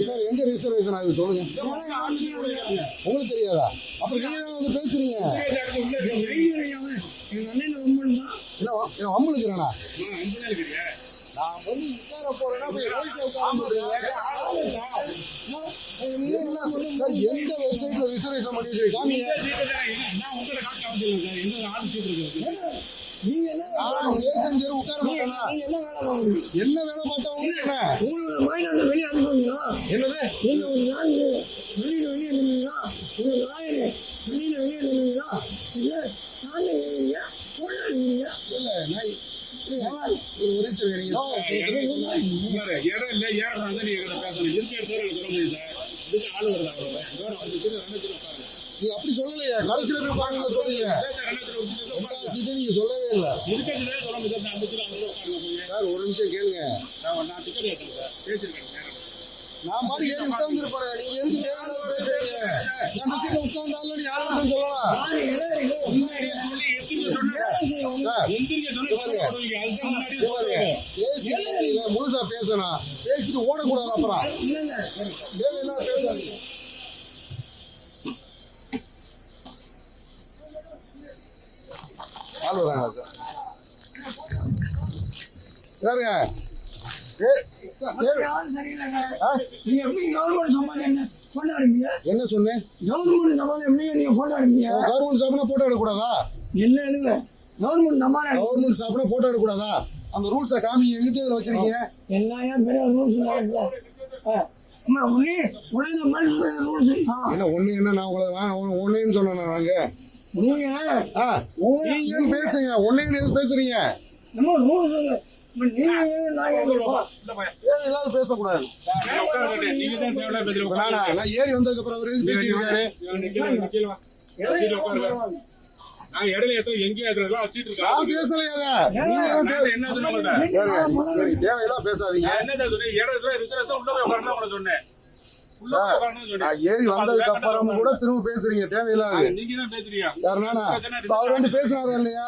Sir எங்க reservation ஆகுது சொல்லுங்க. உங்களுக்கு தெரியாதா? அப்புறம் நீங்க தான் வந்து பேசுறீங்க. அம்பளுக்குறேனா நான் வந்து உட்கார போறேன்னா சார் எந்த வெப்சைட்ல ரிசர்வேஷன் பண்ணி வச்சிருக்கீங்க காமிங்க. நீங்க என்ன உட்கார மாட்டேனா என்ன வேலை பார்த்தா உங்களுக்கு என்ன உங்களோட மைண்ட் வெளியே அனுப்புவீங்களா? என்னது நீங்க ஒரு நாள் வெளியில இருந்தீங்களா? உங்க லாயரு வெளியில இருந்தீங்களா? இல்ல நான் இல்ல போடாதீங்க. இல்ல நான் ஒரு சரி இடம் இல்ல ஏறாங்க. நீங்க பேசணும் இருக்க இடத்துல சொல்ல முடியும் சார். இதுக்கு ஆள் வருதா? நீ அப்படி சொல்லலையா? கடைசியில போய் பாருங்க சொல்லுங்க. நீங்க சொல்லவே இல்லை சார். ஒரு நிமிஷம் கேளுங்க. நான் பாடி ஏறி உட்கார்ந்துருப்பேன். நீங்க எதுக்கு தேவையான பேசுறீங்க? அந்த சீட்ல உட்கார்ந்தாலும் நீ யாரும் சொல்லலாம். முழுசா பேசணும். பேசிட்டு ஓடக்கூடாது. அப்புறம் தேவையில்லை பேசாது. ஆள் வராங்க சார். யாருங்க? என்ன சொன்னேன்? கவர்மெண்ட் சம்பளம் எப்படி நீங்க போட்டோ எடுப்பீங்க? கவர்மெண்ட் சாப்பிட போட்டோ எடுக்கக்கூடாதா? என்ன கவர்மெண்ட் சாப்பிட போட்டோ எடுக்கக்கூடாதா? அந்த ரூல்ஸை காமிங்க. எங்க தேர்தல் வச்சிருக்கீங்க? என்ன பெரிய ரூல்ஸ் என்ன ஒண்ணு என்ன நான் உங்களை ஒன்னேன்னு சொன்னேன். நாங்க நீங்க பேசுங்க. ஒன்னேன்னு எதுக்கு பேசுறீங்க? பேசக்கூடாது. ஏறி வந்ததுக்கு அப்புறம் அவர் எதுக்கு பேசிருக்காரு? தேவையெல்லாம் பேசாதீங்க. ஏறி வந்ததுக்கு அப்புறம் கூட திரும்ப பேசுறீங்க. தேவையில்லாது. அவர் வந்து பேசுறாரு இல்லையா?